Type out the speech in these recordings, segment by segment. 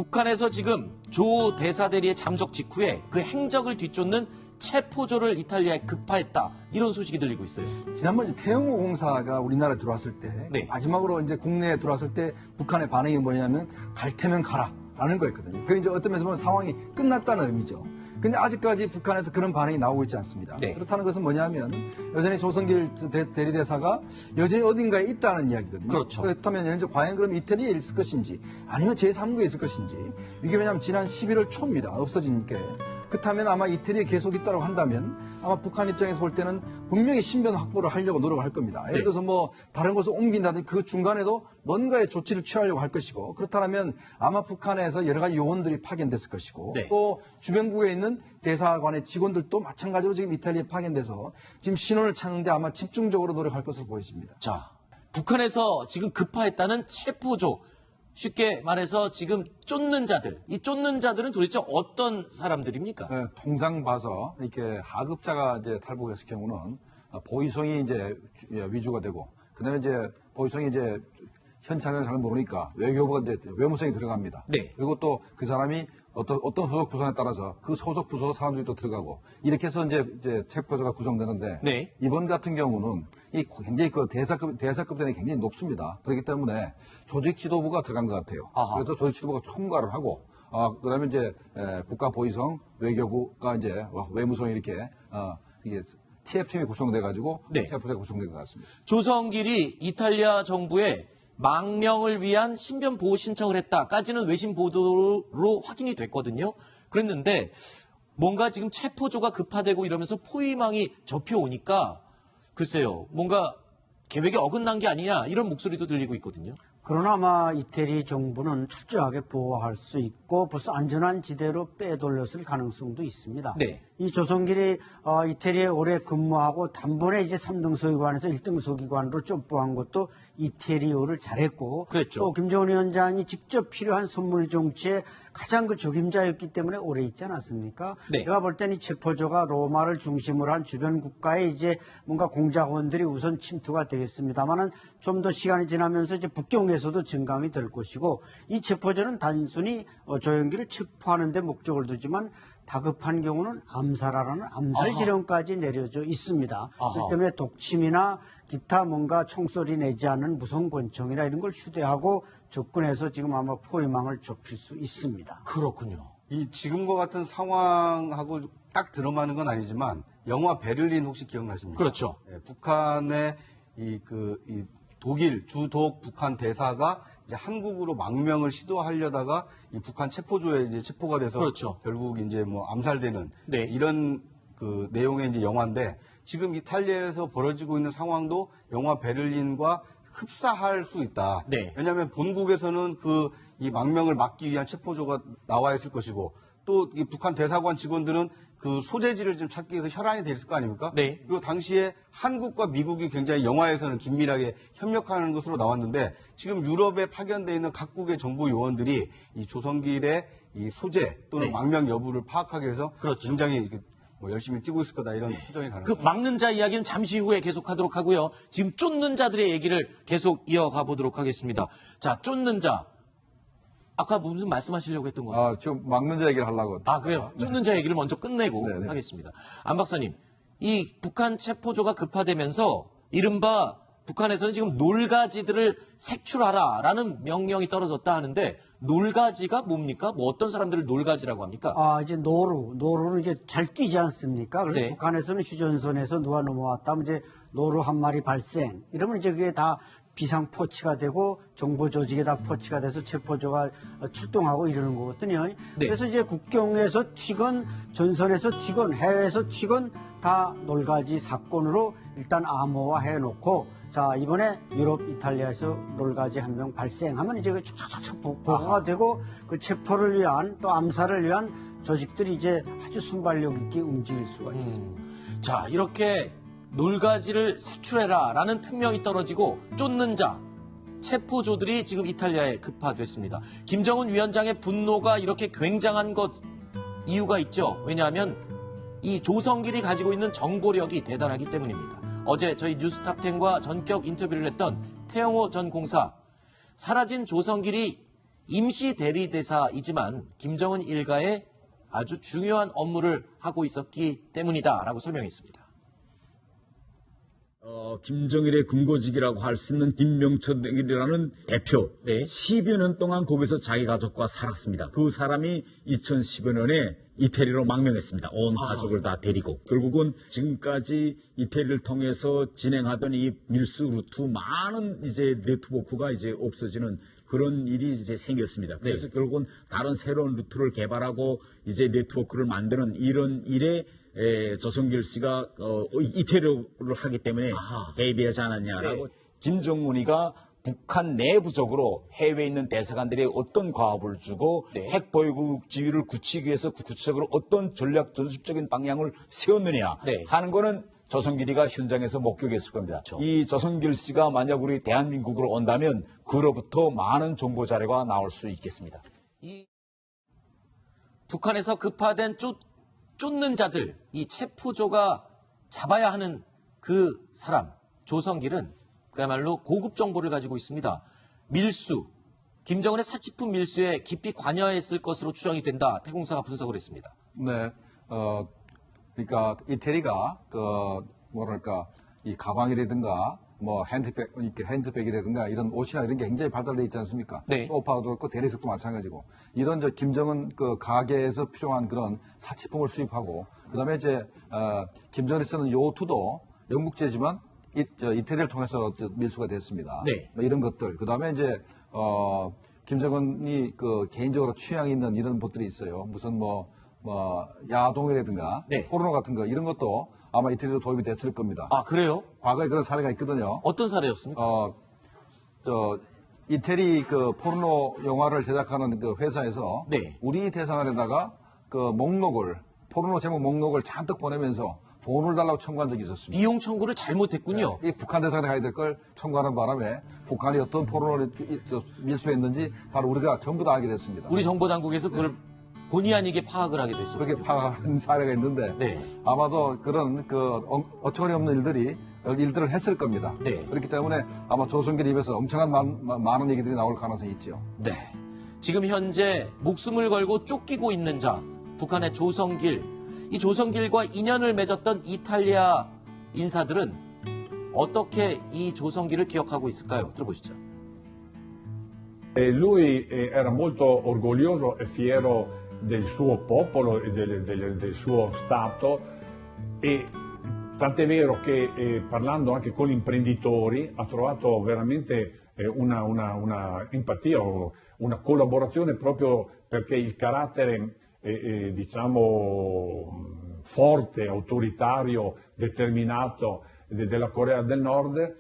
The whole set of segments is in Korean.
북한에서 지금 조 대사 대리의 잠적 직후에 그 행적을 뒤쫓는 체포조를 이탈리아에 급파했다. 이런 소식이 들리고 있어요. 지난번 이제 태영호 공사가 우리나라에 들어왔을 때 네. 마지막으로 이제 국내에 들어왔을 때 북한의 반응이 뭐냐면 갈 테면 가라라는 거였거든요. 그게 이제 어떤 면에서 보면 상황이 끝났다는 의미죠. 근데 아직까지 북한에서 그런 반응이 나오고 있지 않습니다. 네. 그렇다는 것은 뭐냐면 여전히 조성길 대리대사가 여전히 어딘가에 있다는 이야기거든요. 그렇죠. 그렇다면 현재 과연 그럼 이태리에 있을 것인지 아니면 제3국에 있을 것인지 이게 왜냐하면 지난 11월 초입니다. 없어진 게. 그렇다면 아마 이태리에 계속 있다고 한다면 아마 북한 입장에서 볼 때는 분명히 신변 확보를 하려고 노력을 할 겁니다. 예를 들어서 뭐 다른 곳을 옮긴다든지 그 중간에도 뭔가의 조치를 취하려고 할 것이고 그렇다면 아마 북한에서 여러 가지 요원들이 파견됐을 것이고 네. 또 주변국에 있는 대사관의 직원들도 마찬가지로 지금 이탈리아에 파견돼서 지금 신원을 찾는데 아마 집중적으로 노력할 것으로 보여집니다. 자, 북한에서 지금 급파했다는 체포조. 쉽게 말해서 지금 쫓는 자들. 이 쫓는 자들은 도대체 어떤 사람들입니까? 네, 통상 봐서 이렇게 하급자가 이제 탈북했을 경우는 보이성이 이제 위주가 되고, 그다음에 이제 보이성이 이제 현장을 잘 모르니까 외교부가 이제 외무성이 들어갑니다. 네. 그리고 또 그 사람이 어떤 소속 부서에 따라서 그 소속 부서 사람들이 또 들어가고 이렇게 해서 이제 체포조가 구성되는데 네. 이번 같은 경우는 이 굉장히 그 대사급 단이 굉장히 높습니다. 그렇기 때문에 조직 지도부가 들어간 것 같아요. 아하. 그래서 조직 지도부가 총괄을 하고 그다음에 이제 국가보위성, 외교부가 이제 외무성이 이렇게 이게 TF팀이 구성돼 가지고 네. 체포조가 구성된 것 같습니다. 조성길이 이탈리아 정부에 망명을 위한 신변 보호 신청을 했다까지는 외신 보도로 확인이 됐거든요. 그랬는데 뭔가 지금 체포조가 급파되고 이러면서 포위망이 접혀오니까 글쎄요. 뭔가 계획에 어긋난 게 아니냐 이런 목소리도 들리고 있거든요. 그러나 아마 이태리 정부는 철저하게 보호할 수 있고 벌써 안전한 지대로 빼돌렸을 가능성도 있습니다. 네. 이 조성길이 이태리에 오래 근무하고 단번에 이제 3등 소기관에서 1등 소기관으로 점프한 것도 이태리어를 잘했고 그랬죠. 또 김정은 위원장이 직접 필요한 선물 정치에 가장 그 적임자였기 때문에 오래 있지 않았습니까? 네. 제가 볼 때는 이 체포조가 로마를 중심으로 한 주변 국가에 이제 뭔가 공작원들이 우선 침투가 되겠습니다만은 좀 더 시간이 지나면서 이제 북경에서도 증강이 될 것이고 이 체포조는 단순히 조영길을 체포하는 데 목적을 두지만 다급한 경우는 암살하라는 암살 지령까지 내려져 있습니다. 그렇기 때문에 독침이나 기타 뭔가 총소리 내지 않는 무선 권총이나 이런 걸 휴대하고 접근해서 지금 아마 포위망을 좁힐 수 있습니다. 그렇군요. 이 지금과 같은 상황하고 딱 들어맞는 건 아니지만 영화 베를린 혹시 기억나십니까? 그렇죠. 예, 북한의 이 독일 주독 북한 대사가 이제 한국으로 망명을 시도하려다가 이 북한 체포조에 이제 체포가 돼서 그렇죠. 결국 이제 뭐 암살되는 네. 이런 그 내용의 이제 영화인데 지금 이탈리아에서 벌어지고 있는 상황도 영화 베를린과 흡사할 수 있다. 네. 왜냐하면 본국에서는 이 망명을 막기 위한 체포조가 나와 있을 것이고 또 이 북한 대사관 직원들은 그 소재지를 좀 찾기 위해서 혈안이 돼 있을 거 아닙니까? 네. 그리고 당시에 한국과 미국이 굉장히 영화에서는 긴밀하게 협력하는 것으로 나왔는데 지금 유럽에 파견돼 있는 각국의 정보 요원들이 이 조성길의 이 소재 또는 네. 망명 여부를 파악하기 위해서 그렇죠. 굉장히 이렇게 뭐 열심히 뛰고 있을 거다 이런 추정이 그 가능합니다. 막는 자 이야기는 잠시 후에 계속하도록 하고요. 지금 쫓는 자들의 얘기를 계속 이어가 보도록 하겠습니다. 자, 쫓는 자. 아까 무슨 말씀하시려고 했던 것 같아요. 지금 막는 자 얘기를 하려고. 그래요? 쫓는 자 얘기를 먼저 끝내고 네네. 하겠습니다. 안 박사님, 이 북한 체포조가 급파되면서 이른바 북한에서는 지금 놀가지들을 색출하라라는 명령이 떨어졌다 하는데 놀가지가 뭡니까? 뭐 어떤 사람들을 놀가지라고 합니까? 이제 노루는 이제 잘 뛰지 않습니까? 그래서 네. 북한에서는 휴전선에서 누가 넘어왔다면 이제 노루 한 마리 발생. 이러면 이제 그게 다 비상 포치가 되고 정보 조직에 다 포치가 돼서 체포조가 출동하고 이러는 거거든요. 네. 그래서 이제 국경에서 튀건 전선에서 튀건 해외에서 튀건 다 놀가지 사건으로 일단 암호화해 놓고 자 이번에 유럽 이탈리아에서 놀가지 한 명 발생하면 이제 그 촉촉촉 보고가 되고 그 체포를 위한 또 암살을 위한 조직들이 이제 아주 순발력 있게 움직일 수가 있습니다. 자, 이렇게 놀가지를 색출해라라는 특명이 떨어지고 쫓는 자, 체포조들이 지금 이탈리아에 급파됐습니다. 김정은 위원장의 분노가 이렇게 굉장한 것 이유가 있죠. 왜냐하면 이 조성길이 가지고 있는 정보력이 대단하기 때문입니다. 어제 저희 뉴스탑10과 전격 인터뷰를 했던 태영호 전 공사, 사라진 조성길이 임시 대리대사이지만 김정은 일가의 아주 중요한 업무를 하고 있었기 때문이다라고 설명했습니다. 김정일의 금고직이라고 할 수 있는 김명철이라는 대표, 네. 10여 년 동안 거기서 자기 가족과 살았습니다. 그 사람이 2010여 년에 이태리로 망명했습니다. 온 가족을 다 데리고. 결국은 지금까지 이태리를 통해서 진행하던 이 밀수 루트 많은 이제 네트워크가 이제 없어지는 그런 일이 이제 생겼습니다. 그래서 결국은 다른 새로운 루트를 개발하고 이제 네트워크를 만드는 이런 일에 조성길 씨가 이태리를 하기 때문에 대비하지 않았냐라고. 김정은이가 북한 내부적으로 해외에 있는 대사관들이 어떤 과업을 주고 핵 보유국 지위를 굳히기 위해서 구체적으로 어떤 전략 전술적인 방향을 세웠느냐 하는 거는 조성길이가 현장에서 목격했을 겁니다. 이 조성길 씨가 만약 우리 대한민국으로 온다면 그로부터 많은 정보 자료가 나올 수 있겠습니다. 이 북한에서 급파된 쫓는 자들, 이 체포조가 잡아야 하는 그 사람, 조성길은 그야말로 고급 정보를 가지고 있습니다. 밀수, 김정은의 사치품 밀수에 깊이 관여했을 것으로 추정이 된다. 태공사가 분석을 했습니다. 네, 그러니까 이태리가 뭐랄까 이 가방이라든가 뭐 핸드백이라든가 이런 옷이나 이런 게 굉장히 발달되어 있지 않습니까? 네. 오파도 그렇고 대리석도 마찬가지고 이런 김정은 그 가게에서 필요한 그런 사치품을 수입하고 그다음에 이제 김정은이 쓰는 요트도 영국제지만 이태리를 통해서 밀수가 됐습니다. 네. 뭐 이런 것들 그다음에 이제 김정은이 그 개인적으로 취향이 있는 이런 것들이 있어요. 무슨 뭐 야동이라든가 포르노 같은 거 이런 것도 아마 이태리도 도입이 됐을 겁니다. 아, 그래요? 과거에 그런 사례가 있거든요. 어떤 사례였습니까? 이태리 그 포르노 영화를 제작하는 그 회사에서 우리 대사관에다가 그 포르노 제목 목록을 잔뜩 보내면서 돈을 달라고 청구한 적이 있었습니다. 비용 청구를 잘못했군요. 이 북한 대사관에 가야 될 걸 청구하는 바람에 북한이 어떤 포르노를 밀수했는지 바로 우리가 전부 다 알게 됐습니다. 우리 정보당국에서 그걸 본의 아니게 파악을 하게 됐습니다. 그렇게 파악한 사례가 있는데 아마도 그런 어처구니 없는 일들을 했을 겁니다. 그렇기 때문에 아마 조성길 입에서 엄청난 많은 얘기들이 나올 가능성이 있죠. 네. 지금 현재 목숨을 걸고 쫓기고 있는 자, 북한의 조성길. 이 조성길과 인연을 맺었던 이탈리아 인사들은 어떻게 이 조성길을 기억하고 있을까요? 들어보시죠. Lui era molto orgoglioso e fiero del suo popolo e del suo Stato e tant'è vero che parlando anche con gli imprenditori ha trovato veramente una empatia o una collaborazione proprio perché il carattere diciamo forte, autoritario, determinato della Corea del Nord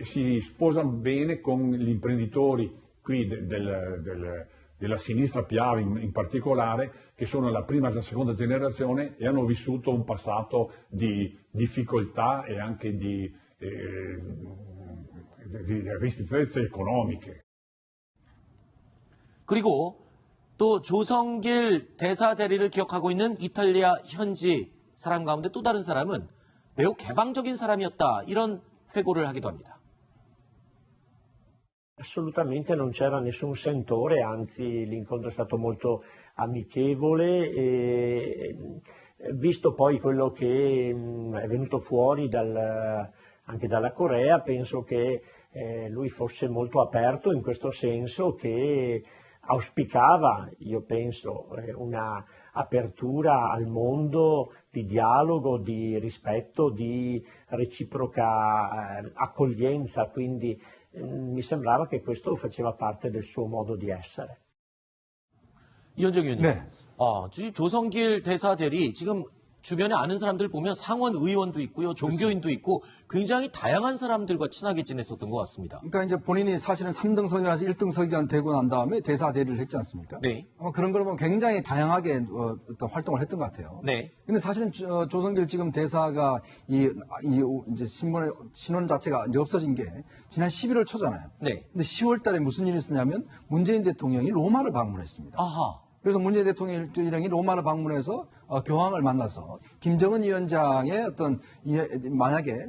si sposa bene con gli imprenditori qui della sinistra Piave in particolare, che sono la prima e la seconda generazione e hanno vissuto un passato di difficoltà e anche di ristrettezze economiche. 그리고 또 조성길 대사 대리를 기억하고 있는 이탈리아 현지 사람 가운데 또 다른 사람은 매우 개방적인 사람이었다. 이런 회고를 하기도 합니다. Assolutamente non c'era nessun sentore, anzi l'incontro è stato molto amichevole e visto poi quello che è venuto fuori anche dalla Corea, penso che lui fosse molto aperto in questo senso, che auspicava, io penso, una apertura al mondo di dialogo, di rispetto, di reciproca accoglienza, quindi mi sembrava che questo faceva parte del suo modo di essere. 이현정 의원님. 네. 조성길 대사 대리 지금 주변에 아는 사람들 보면 상원 의원도 있고요. 종교인도 있고 굉장히 다양한 사람들과 친하게 지냈었던 것 같습니다. 그러니까 이제 본인이 사실은 3등석이라서 1등석이 되고 난 다음에 대사 대리를 했지 않습니까? 네. 아마 그런 걸 보면 굉장히 다양하게 어떤 활동을 했던 것 같아요. 네. 근데 사실은 조성길 지금 대사가 이제 신원 자체가 이제 없어진 게 지난 11월 초잖아요. 네. 근데 10월 달에 무슨 일이 있었냐면 문재인 대통령이 로마를 방문했습니다. 아하. 그래서 문재인 대통령이 로마를 방문해서 교황을 만나서 김정은 위원장의 어떤 만약에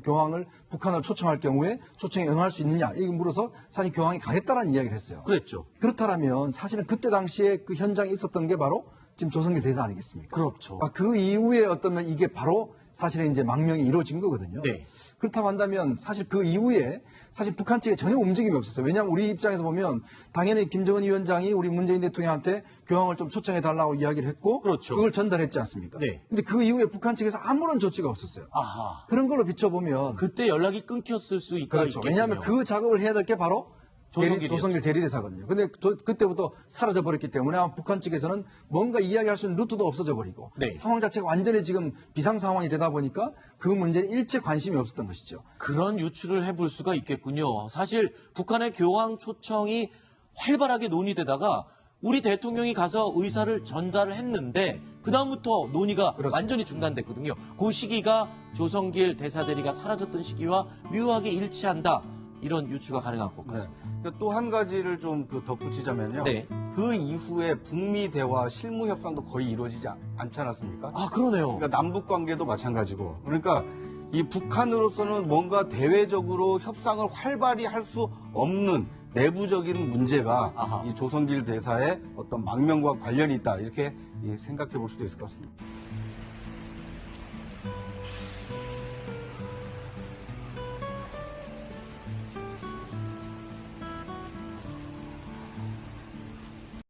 교황을 북한을 초청할 경우에 초청에 응할 수 있느냐 이거 물어서 사실 교황이 가겠다라는 이야기를 했어요. 그랬죠. 그렇다면 사실은 그때 당시에 그 현장에 있었던 게 바로 지금 조성길 대사 아니겠습니까? 그렇죠. 그 이후에 어떤 이게 바로 사실은 이제 망명이 이루어진 거거든요. 네. 그렇다고 한다면 사실 그 이후에 사실 북한 측에 전혀 움직임이 없었어요. 왜냐하면 우리 입장에서 보면 당연히 김정은 위원장이 우리 문재인 대통령한테 교황을 좀 초청해 달라고 이야기를 했고 그렇죠. 그걸 전달했지 않습니까? 네. 근데 그 이후에 북한 측에서 아무런 조치가 없었어요. 아하. 그런 걸로 비춰보면 그때 연락이 끊겼을 수 있다. 그렇죠. 왜냐하면 그 작업을 해야 될 게 바로 조성길이었죠. 조성길 대리대사거든요. 근데 그때부터 사라져 버렸기 때문에 아마 북한 측에서는 뭔가 이야기할 수 있는 루트도 없어져 버리고 네. 상황 자체가 완전히 지금 비상 상황이 되다 보니까 그 문제에 일체 관심이 없었던 것이죠. 그런 유추를 해볼 수가 있겠군요. 사실 북한의 교황 초청이 활발하게 논의되다가 우리 대통령이 가서 의사를 전달을 했는데 그다음부터 논의가 그렇습니다. 완전히 중단됐거든요. 그 시기가 조성길 대사대리가 사라졌던 시기와 묘하게 일치한다. 이런 유추가 가능할 것 같습니다. 또 한 가지를 좀 덧붙이자면요. 네. 그 이후에 북미 대화 실무 협상도 거의 이루어지지 않지 않았습니까? 아, 그러네요. 그러니까 남북 관계도 마찬가지고. 그러니까 이 북한으로서는 뭔가 대외적으로 협상을 활발히 할 수 없는 내부적인 문제가 아하. 이 조성길 대사의 어떤 망명과 관련이 있다. 이렇게 생각해 볼 수도 있을 것 같습니다.